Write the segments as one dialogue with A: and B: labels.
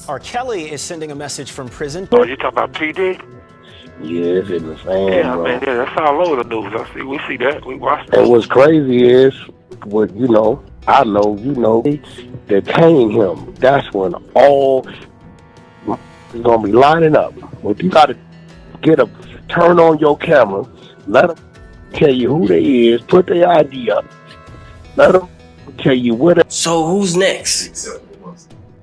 A: R. Kelly is sending a message from prison.
B: Oh, you talking about PD?
C: Yeah, it's in the fan,
B: Yeah,
C: bro.
B: man, yeah, that's all over the news. We see that. We watch that.
C: And what's crazy is, what I know, that came him. That's when all is gonna be lining up. But you gotta turn on your camera, let them tell you who they is, put their ID up, let them tell you what.
D: So who's next?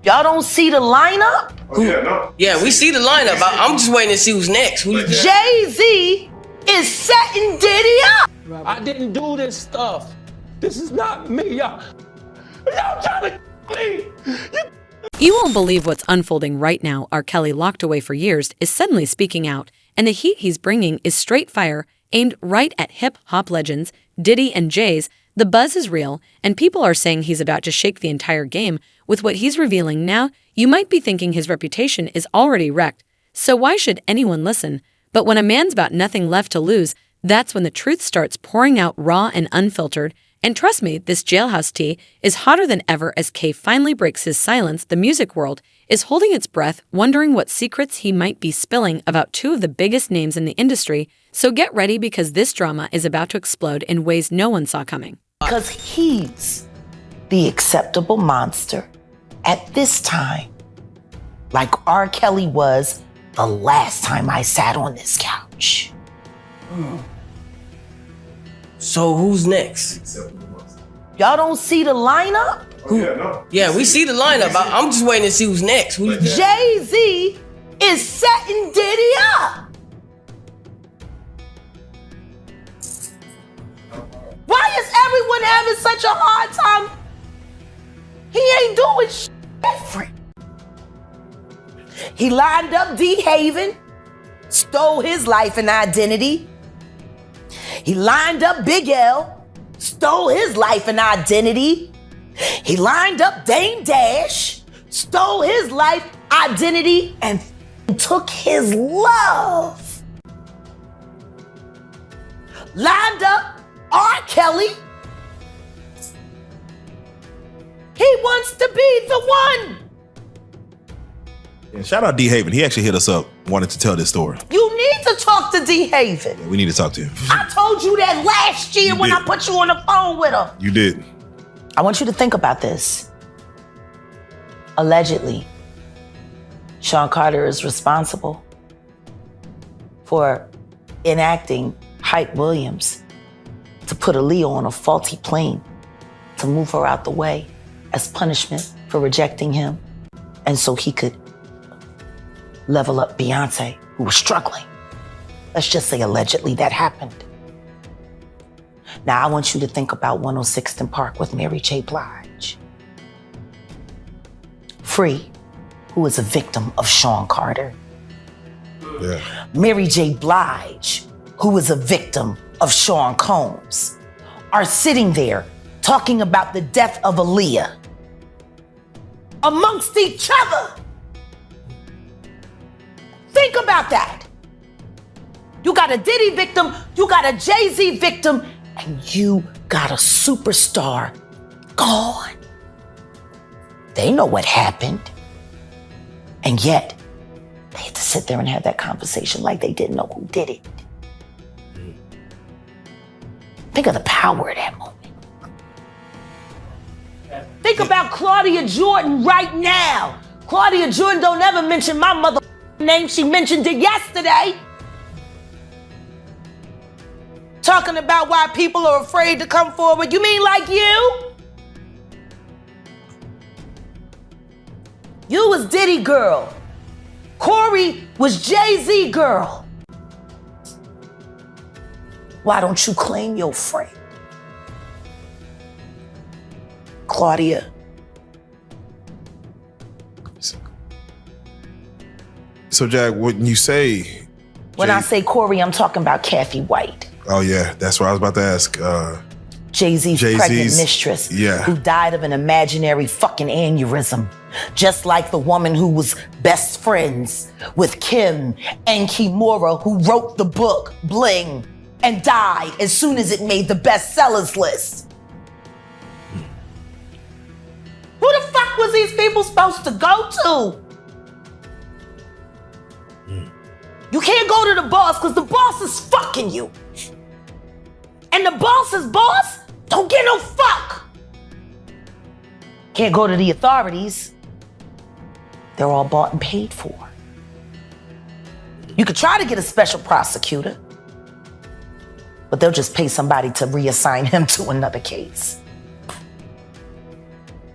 E: Y'all don't see the lineup?
F: Oh, yeah, no.
D: Yeah, we see the lineup. I'm just waiting to see who's next.
E: Jay Z is setting Diddy up.
G: I didn't do this stuff. This is not me, y'all. Y'all trying to me.
H: You won't believe what's unfolding right now. R. Kelly, locked away for years, is suddenly speaking out, and the heat he's bringing is straight fire, aimed right at hip-hop legends, Diddy and Jay Z. The buzz is real, and people are saying he's about to shake the entire game. With what he's revealing now, you might be thinking his reputation is already wrecked. So why should anyone listen? But when a man's got nothing left to lose, that's when the truth starts pouring out raw and unfiltered. And trust me, this jailhouse tea is hotter than ever as K finally breaks his silence. The music world is holding its breath, wondering what secrets he might be spilling about two of the biggest names in the industry. So get ready, because this drama is about to explode in ways no one saw coming.
E: Because he's the acceptable monster at this time, like R. Kelly was the last time I sat on this couch.
D: So who's next?
E: Y'all don't see the lineup?
F: Oh, yeah, no.
D: Yeah, we see the lineup. I'm just waiting to see who's next.
E: Jay Z is setting Diddy up. Why is everyone having such a hard time? He ain't doing shit different. He lined up D. Haven, stole his life and identity. He lined up Big L, stole his life and identity. He lined up Dame Dash, stole his life, identity, and took his love. Lined up R. Kelly. He wants to be the one.
I: Yeah, shout out D. Haven. He actually hit us up, wanted to tell this story.
E: You need to talk to D. Haven.
I: Yeah, we need to talk to him.
E: I told you that last year when I put you on the phone with him.
I: You did.
E: I want you to think about this. Allegedly, Sean Carter is responsible for enacting Hype Williams to put Aaliyah on a faulty plane to move her out the way as punishment for rejecting him, and so he could level up Beyonce, who was struggling. Let's just say allegedly that happened. Now I want you to think about 106th and Park with Mary J. Blige. Free, who is a victim of Sean Carter.
I: Yeah.
E: Mary J. Blige, who is a victim of Sean Combs, are sitting there talking about the death of Aaliyah amongst each other. Think about that. You got a Diddy victim, you got a Jay Z victim, and you got a superstar gone. They know what happened. And yet, they had to sit there and have that conversation like they didn't know who did it. Think of the power of that moment. Think about Claudia Jordan right now. Claudia Jordan don't ever mention my mother name. She mentioned it yesterday. Talking about why people are afraid to come forward. You mean like you? You was Diddy girl. Corey was Jay Z girl. Why don't you claim your friend? Claudia.
I: So, Jack, when you say...
E: When I say Corey, I'm talking about Kathy White.
I: Oh, yeah. That's what I was about to ask.
E: Jay-Z's pregnant mistress.
I: Yeah.
E: Who died of an imaginary fucking aneurysm. Just like the woman who was best friends with Kim and Kimura, who wrote the book Bling and died as soon as it made the bestsellers list. Who the fuck was these people supposed to go to? You can't go to the boss because the boss is fucking you. And the boss's boss don't get no fuck. Can't go to the authorities. They're all bought and paid for. You could try to get a special prosecutor, but they'll just pay somebody to reassign him to another case.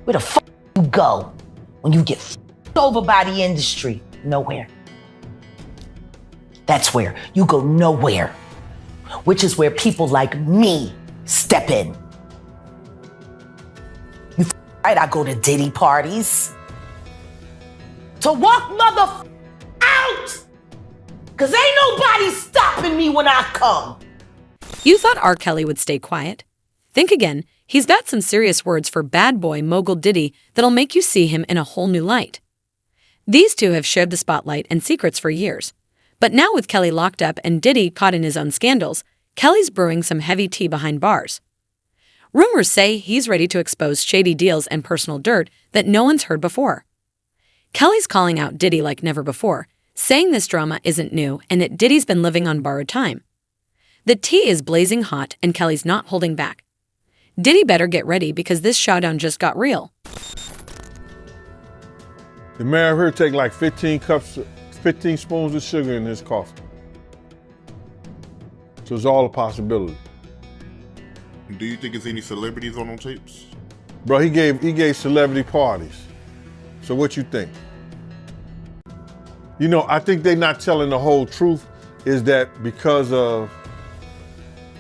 E: Where the fuck you go when you get f***ed over by the industry? Nowhere. That's where you go nowhere, which is where people like me step in. You right, I go to Diddy parties to walk mother out, cause ain't nobody stopping me when I come.
H: You thought R. Kelly would stay quiet? Think again. He's got some serious words for bad boy mogul Diddy that'll make you see him in a whole new light. These two have shared the spotlight and secrets for years. But now with Kelly locked up and Diddy caught in his own scandals, Kelly's brewing some heavy tea behind bars. Rumors say he's ready to expose shady deals and personal dirt that no one's heard before. Kelly's calling out Diddy like never before, saying this drama isn't new and that Diddy's been living on borrowed time. The tea is blazing hot and Kelly's not holding back. Diddy better get ready because this showdown just got real.
G: The mayor here take like 15 spoons of sugar in his coffee. So it's all a possibility.
F: Do you think there's any celebrities on tapes?
G: Bro, he gave celebrity parties. So what you think? You know, I think they're not telling the whole truth is that because of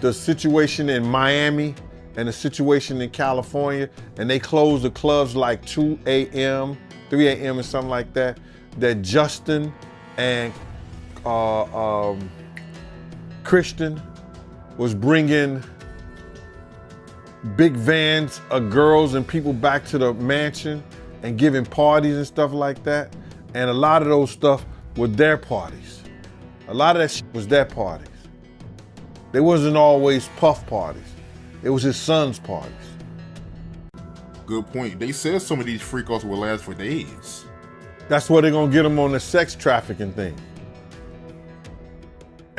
G: the situation in Miami and the situation in California, and they closed the clubs like 2 a.m., 3 a.m. or something like that, that Justin and Christian was bringing big vans of girls and people back to the mansion and giving parties and stuff like that. And a lot of those stuff were their parties. A lot of that shit was their parties. They wasn't always Puff parties. It was his son's parties.
F: Good point. They said some of these freak-offs will last for days.
G: That's where they're gonna get him on the sex trafficking thing.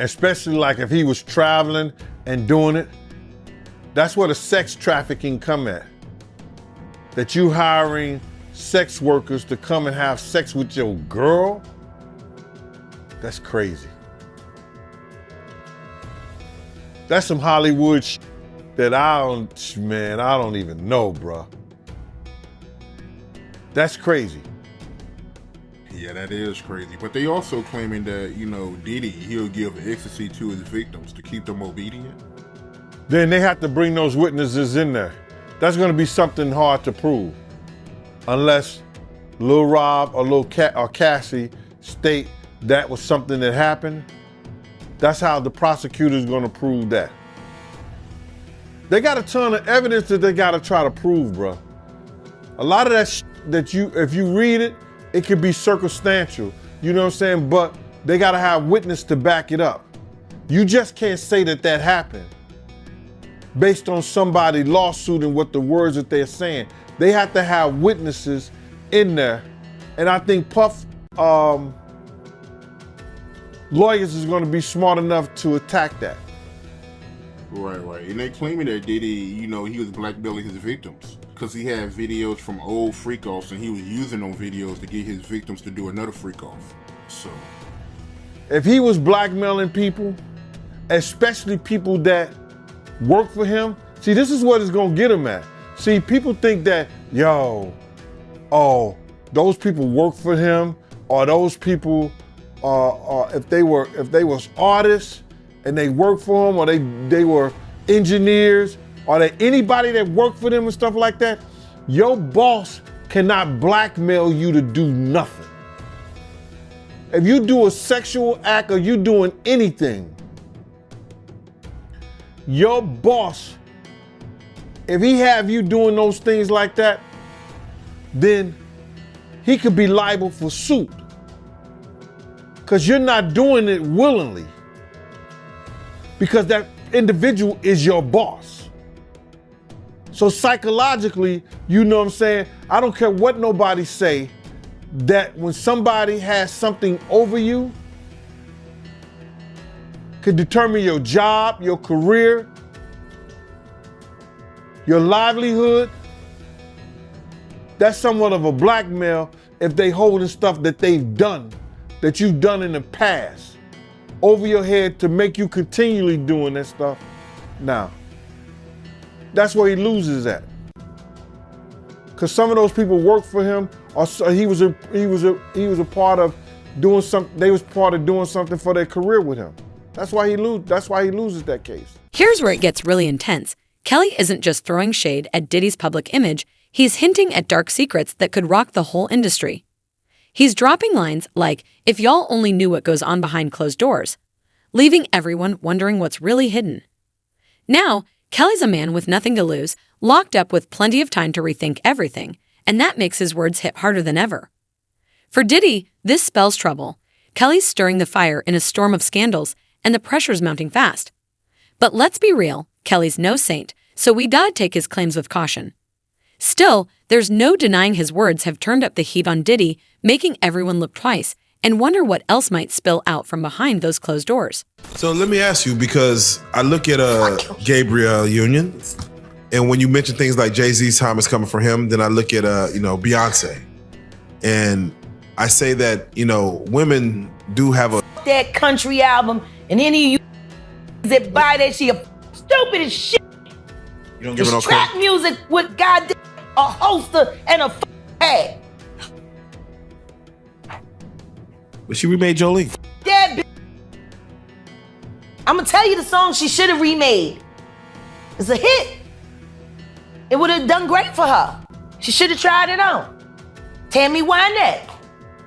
G: Especially like if he was traveling and doing it. That's where the sex trafficking come at. That you hiring sex workers to come and have sex with your girl? That's crazy. That's some Hollywood shit that I don't even know, bro. That's crazy.
F: Yeah, that is crazy. But they also claiming that, you know, Diddy, he'll give ecstasy to his victims to keep them obedient.
G: Then they have to bring those witnesses in there. That's gonna be something hard to prove. Unless Lil Rob or or Cassie state that was something that happened. That's how the prosecutor's gonna prove that. They got a ton of evidence that they gotta try to prove, bro. A lot of that that if you read it, it could be circumstantial, you know what I'm saying? But they gotta have witness to back it up. You just can't say that that happened based on somebody lawsuit and what the words that they're saying. They have to have witnesses in there. And I think Puff lawyers is gonna be smart enough to attack that.
F: Right. And they claiming that Diddy, you know, he was blackmailing his victims because he had videos from old freak-offs and he was using those videos to get his victims to do another freak-off. So
G: if he was blackmailing people, especially people that work for him, see, this is what it's gonna get him at. See, people think that, those people work for him, or those people, if they was artists and they work for him, or they were engineers, or they anybody that worked for them and stuff like that, your boss cannot blackmail you to do nothing. If you do a sexual act or you doing anything, your boss, if he have you doing those things like that, then he could be liable for suit. Because you're not doing it willingly. Because that individual is your boss. So psychologically, you know what I'm saying? I don't care what nobody say, that when somebody has something over you, could determine your job, your career, your livelihood. That's somewhat of a blackmail if they holding stuff that they've done, that you've done in the past, over your head to make you continually doing that stuff now. That's where he loses at. Because some of those people worked for him, or he was a part of doing something. They was part of doing something for their career with him. That's why he loses that case.
H: Here's where it gets really intense. Kelly isn't just throwing shade at Diddy's public image, he's hinting at dark secrets that could rock the whole industry. He's dropping lines like, if y'all only knew what goes on behind closed doors, leaving everyone wondering what's really hidden. Now, Kelly's a man with nothing to lose, locked up with plenty of time to rethink everything, and that makes his words hit harder than ever. For Diddy, this spells trouble. Kelly's stirring the fire in a storm of scandals, and the pressure's mounting fast. But let's be real, Kelly's no saint, so we gotta take his claims with caution. Still, there's no denying his words have turned up the heat on Diddy, making everyone look twice and wonder what else might spill out from behind those closed doors.
I: So let me ask you, because I look at Gabriel Union, and when you mention things like Jay Z's time is coming for him, then I look at Beyonce, and I say that women do have a
E: that country album, and any of you that buy that shit are stupid as shit.
I: You don't give it no
E: trap
I: credit.
E: music with goddamn a holster and a pad.
I: But she remade Jolene.
E: That bitch. I'm gonna tell you the song she should have remade. It's a hit. It would have done great for her. She should have tried it on. Tammy Wynette.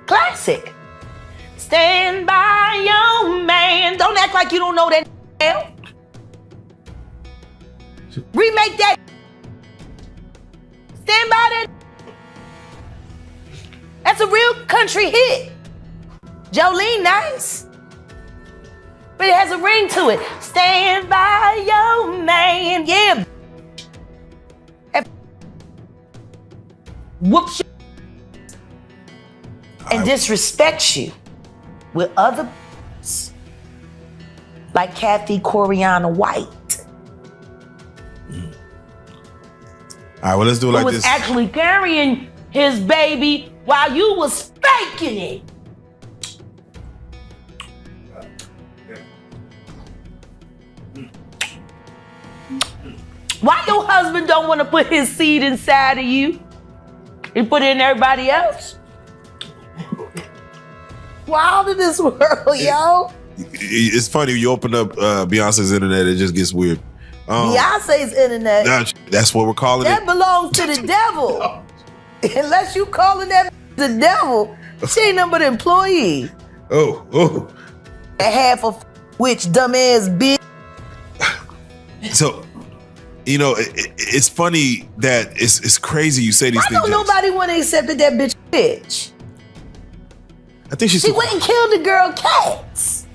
E: Classic. Stand by your man. Don't act like you don't know that hell. Remake that. Stand by that. That's a real country hit. Jolene, nice. But it has a ring to it. Stand by your man. Yeah. Whoops. And disrespects you with other like Kathy Coriana White.
I: All right, well, let's do it like
E: who was
I: this.
E: actually carrying his baby while you was faking it. Why your husband don't want to put his seed inside of you? He put it in everybody else? Wild in this world, yo.
I: It's funny, you open up Beyonce's internet, it just gets weird.
E: Beyonce's internet.
I: That's what we're calling
E: that
I: it.
E: belongs to the devil. Unless you calling that the devil, she ain't nothing but an employee.
I: Oh.
E: Half of which dumbass bitch.
I: So, it's funny that it's crazy you say these things.
E: Why don't nobody want to accept that bitch?
I: I think
E: she went and killed the girl cats.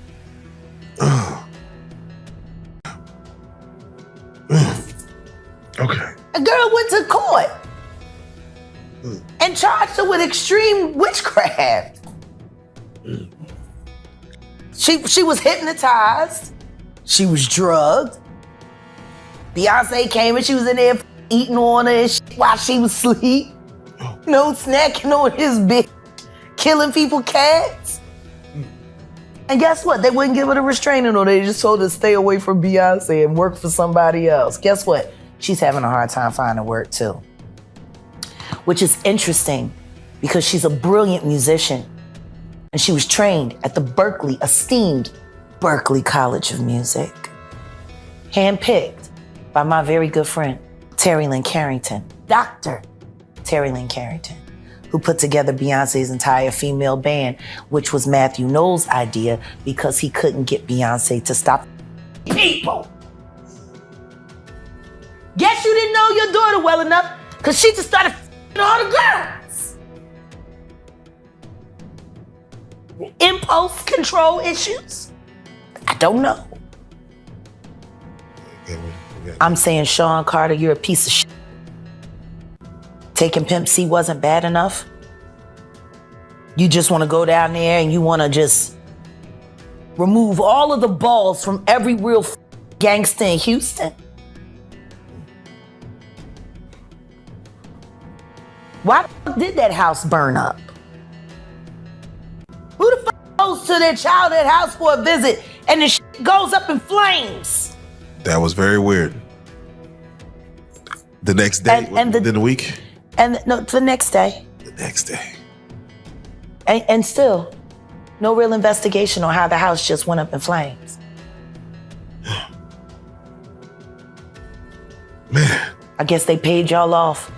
I: Okay.
E: A girl went to court and charged her with extreme witchcraft. She was hypnotized. She was drugged. Beyonce came and she was in there eating on her and shit while she was asleep. Snacking on his bitch, killing people cats. And guess what? They wouldn't give her the restraining order. They just told her to stay away from Beyonce and work for somebody else. Guess what? She's having a hard time finding work too. Which is interesting because she's a brilliant musician. And she was trained at the esteemed Berklee College of Music. Handpicked by my very good friend, Terry Lynn Carrington, Dr. Terry Lynn Carrington, who put together Beyonce's entire female band, which was Matthew Knowles' idea because he couldn't get Beyonce to stop people. Guess you didn't know your daughter well enough because she just started all the girls. Impulse control issues? I don't know. I'm saying, Sean Carter, you're a piece of shit. Taking Pimp C wasn't bad enough. You just want to go down there and you want to just remove all of the balls from every real gangster in Houston? Why did that house burn up? Who the fuck goes to their childhood house for a visit and the shit goes up in flames?
I: That was very weird. The next day, within the week?
E: And no, the next day.
I: The next day.
E: And still, no real investigation on how the house just went up in flames.
I: Man.
E: I guess they paid y'all off.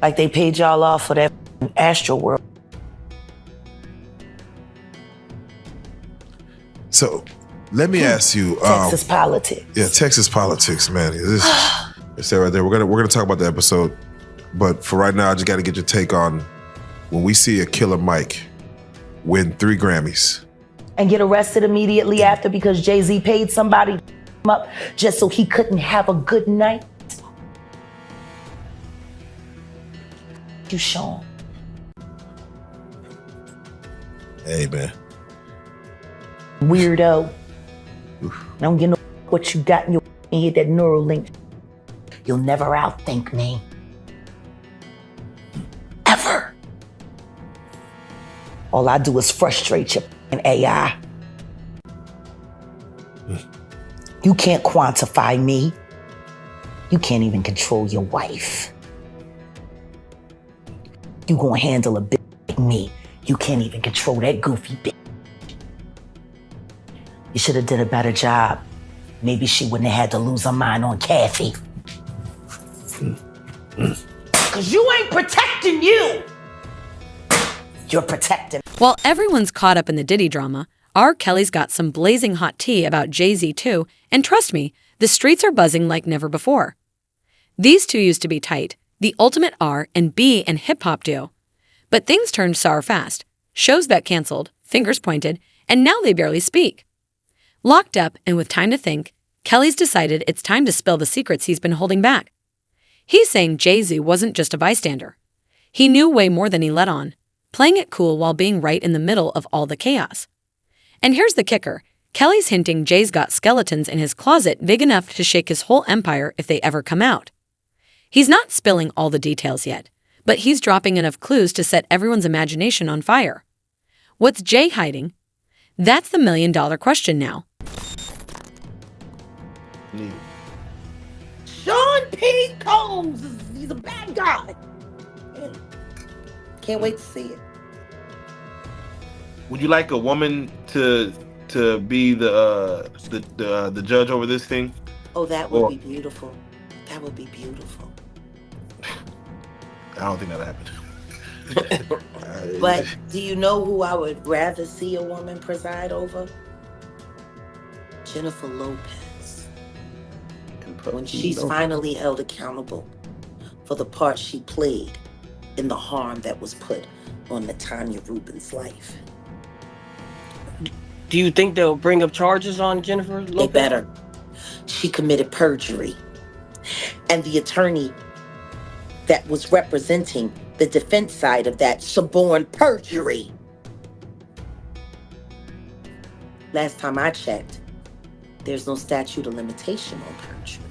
E: Like they paid y'all off for that Astro World.
I: So, let me ask you.
E: Texas politics.
I: Yeah, Texas politics, man. It's that right there. We're gonna talk about the episode, but for right now, I just got to get your take on when we see a Killer Mike win 3 Grammys
E: and get arrested immediately after because Jay Z paid somebody up just so he couldn't have a good night. You, Sean.
I: Hey, man.
E: Weirdo. Don't get no what you got in your head, that neural link. You'll never outthink me. Ever. All I do is frustrate your AI. You can't quantify me. You can't even control your wife. You gonna handle a bitch like me. You can't even control that goofy bitch. You should have did a better job. Maybe she wouldn't have had to lose her mind on Kathy. Cause you ain't protecting you. You're protecting.
H: While everyone's caught up in the Diddy drama, R. Kelly's got some blazing hot tea about Jay Z too, and trust me, the streets are buzzing like never before. These two used to be tight, the ultimate R and B and hip-hop duo. But things turned sour fast. Shows got canceled, fingers pointed, and now they barely speak. Locked up and with time to think, Kelly's decided it's time to spill the secrets he's been holding back. He's saying Jay Z wasn't just a bystander. He knew way more than he let on, playing it cool while being right in the middle of all the chaos. And here's the kicker. Kelly's hinting Jay's got skeletons in his closet big enough to shake his whole empire if they ever come out. He's not spilling all the details yet, but he's dropping enough clues to set everyone's imagination on fire. What's Jay hiding? That's the million-dollar question now.
E: Sean P. Combs, he's a bad guy. Can't wait to see it.
J: Would you like a woman to be the judge over this thing?
E: Oh, that would be beautiful. That would be beautiful.
J: I don't think that'll happen.
E: But do you know who I would rather see a woman preside over? Jennifer Lopez. When she's finally held accountable for the part she played in the harm that was put on Natanya Rubin's life.
D: Do you think they'll bring up charges on Jennifer Lopez?
E: They better. She committed perjury. And the attorney that was representing the defense side of that suborned perjury. Last time I checked, there's no statute of limitation on perjury.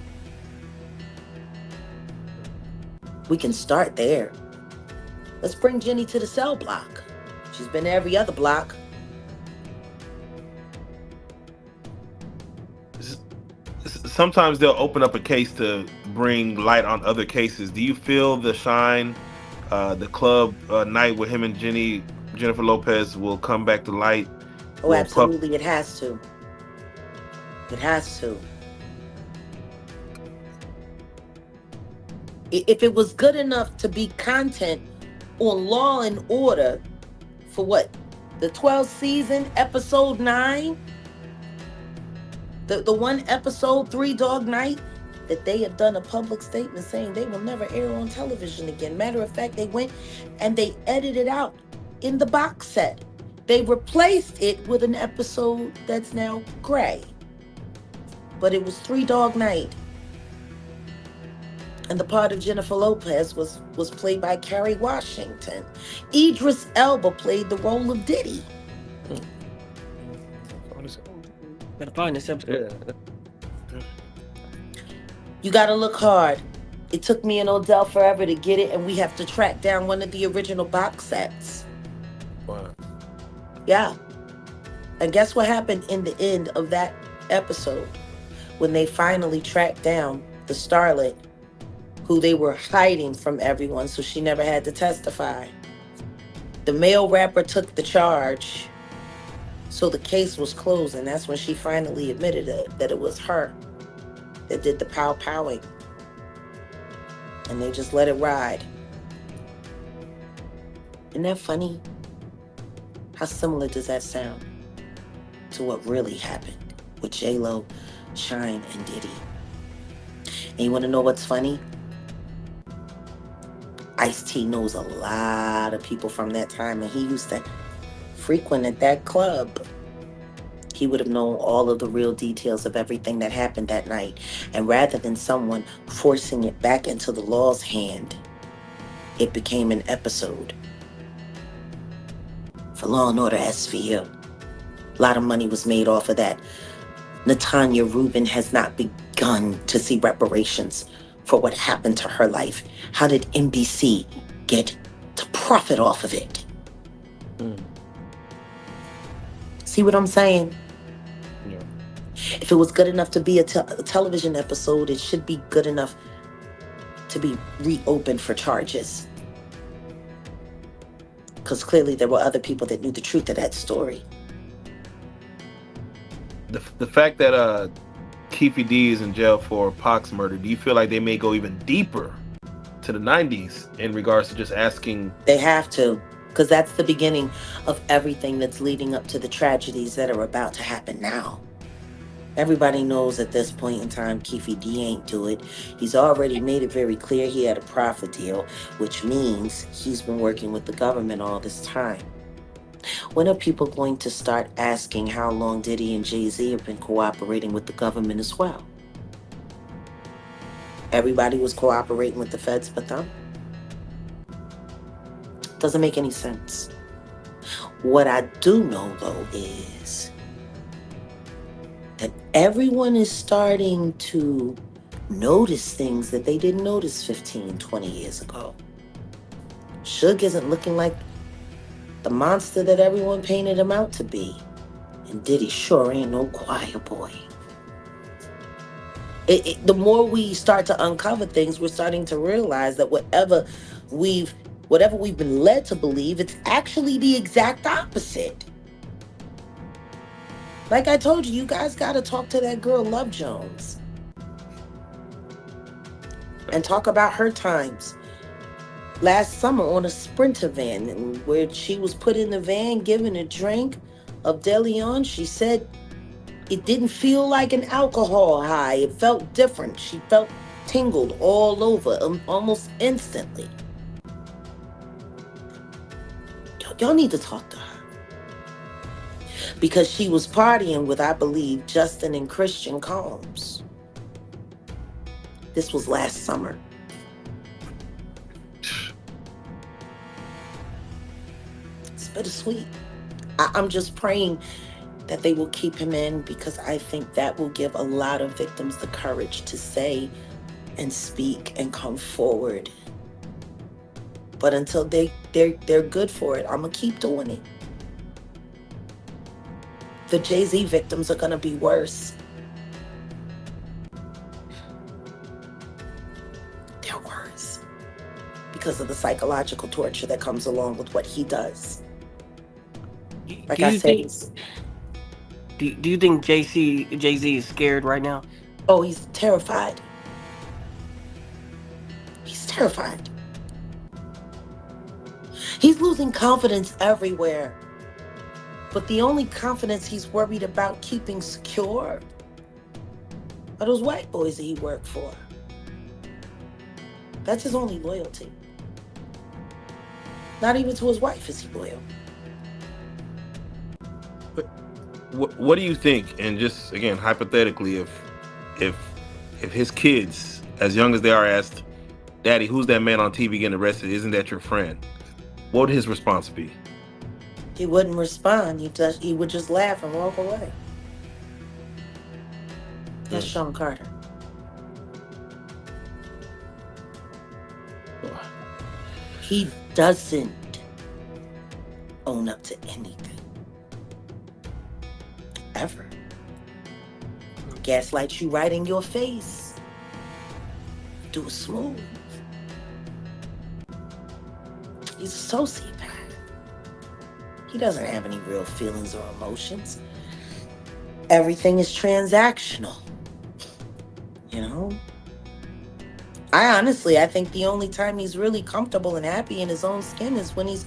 E: We can start there. Let's bring Jenny to the cell block. She's been to every other block.
J: Sometimes they'll open up a case to bring light on other cases. Do you feel the Shine, the club night with him and Jennifer Lopez will come back to light?
E: Oh, absolutely. It has to. It has to. If it was good enough to be content on Law and Order for what? The 12th season, episode 9? The one episode, 3 Dog Night, that they have done a public statement saying they will never air on television again. Matter of fact, they went and they edited out in the box set. They replaced it with an episode that's now gray. But it was 3 Dog Night. And the part of Jennifer Lopez was played by Kerry Washington. Idris Elba played the role of Diddy.
D: Gotta find this episode.
E: You gotta look hard. It took me and Odell forever to get it, and we have to track down one of the original box sets.
J: Wow.
E: Yeah. And guess what happened in the end of that episode? When they finally tracked down the starlet who they were hiding from everyone so she never had to testify. The male rapper took the charge, so the case was closed, and that's when she finally admitted that it was her that did the pow-powing. And they just let it ride. Isn't that funny? How similar does that sound to what really happened with J-Lo, Shine, and Diddy? And you want to know what's funny? Ice-T knows a lot of people from that time, and he used to frequent at that club. He would have known all of the real details of everything that happened that night. And rather than someone forcing it back into the law's hand, it became an episode for Law and Order SVU. A lot of money was made off of that. Natanya Rubin has not begun to see reparations for what happened to her life. How did NBC get to profit off of it? See what I'm saying?
J: Yeah.
E: If it was good enough to be a television episode, it should be good enough to be reopened for charges. Because clearly there were other people that knew the truth of that story.
J: The fact that Keefe D is in jail for Pac's murder, do you feel like they may go even deeper to the 90s in regards to just asking?
E: They have to, because that's the beginning of everything that's leading up to the tragedies that are about to happen now. Everybody knows at this point in time, Keefe D ain't do it. He's already made it very clear he had a profit deal, which means he's been working with the government all this time. When are people going to start asking how long Diddy and Jay Z have been cooperating with the government as well? Everybody was cooperating with the feds but them? Doesn't make any sense. What I do know, though, is that everyone is starting to notice things that they didn't notice 15, 20 years ago. Suge isn't looking like the monster that everyone painted him out to be. And Diddy sure ain't no choir boy. The more we start to uncover things, we're starting to realize that whatever we've been led to believe, it's actually the exact opposite. Like I told you, you guys got to talk to that girl, Love Jones, and talk about her times last summer on a Sprinter van, where she was put in the van given a drink of De Leon. She said it didn't feel like an alcohol high. It felt different. She felt tingled all over almost instantly. Y'all need to talk to her, because she was partying with, I believe, Justin and Christian Combs. This was last summer. It's bittersweet. I'm just praying that they will keep him in, because I think that will give a lot of victims the courage to say and speak and come forward. But until they're good for it, I'm going to keep doing it. The Jay Z victims are going to be worse. They're worse because of the psychological torture that comes along with what he does. Like I said,
D: do you think Jay Z is scared right now?
E: Oh, he's terrified. He's terrified. He's losing confidence everywhere. But the only confidence he's worried about keeping secure are those white boys that he worked for. That's his only loyalty. Not even to his wife is he loyal.
J: But what do you think? And just again, hypothetically, if his kids, as young as they are, asked, "Daddy, who's that man on TV getting arrested? Isn't that your friend?" What would his response be?
E: He wouldn't respond. He would just laugh and walk away. That's Sean Carter. He doesn't own up to anything. Ever. Gaslights you right in your face. Do it smooth. He's a sociopath. He doesn't have any real feelings or emotions. Everything is transactional. You know? I think the only time he's really comfortable and happy in his own skin is when he's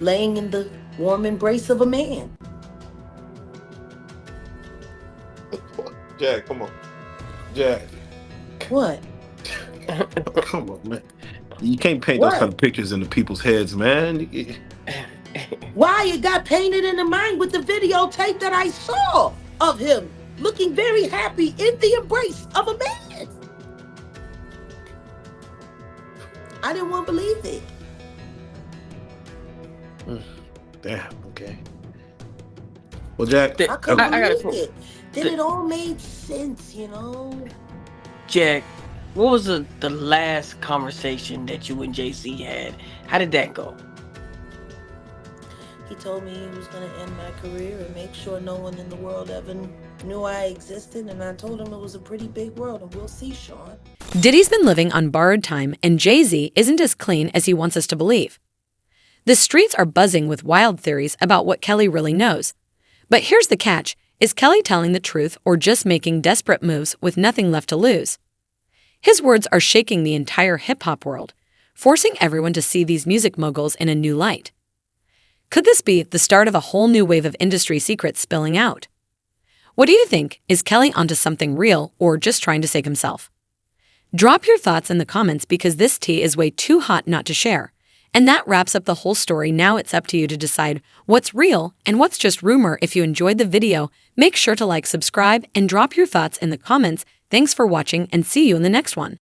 E: laying in the warm embrace of a man.
J: Jack, come on. Jack.
E: What?
J: Come on, man. You can't paint those kind of pictures into people's heads, man.
E: Why it got painted in the mind with the videotape that I saw of him looking very happy in the embrace of a man. I didn't want to believe it.
J: Damn, okay. Well, Jack,
E: I couldn't believe it. Then it all made sense, you know?
D: Jack, what was the last conversation that you and Jay Z had? How did that go?
E: He told me he was going to end my career and make sure no one in the world ever knew I existed. And I told him it was a pretty big world, and we'll see, Sean.
H: Diddy's been living on borrowed time, and Jay Z isn't as clean as he wants us to believe. The streets are buzzing with wild theories about what Kelly really knows. But here's the catch. Is Kelly telling the truth or just making desperate moves with nothing left to lose? His words are shaking the entire hip-hop world, forcing everyone to see these music moguls in a new light. Could this be the start of a whole new wave of industry secrets spilling out? What do you think? Is Kelly onto something real or just trying to save himself? Drop your thoughts in the comments because this tea is way too hot not to share. And that wraps up the whole story. Now it's up to you to decide what's real and what's just rumor. If you enjoyed the video, make sure to like, subscribe, and drop your thoughts in the comments. Thanks for watching and see you in the next one.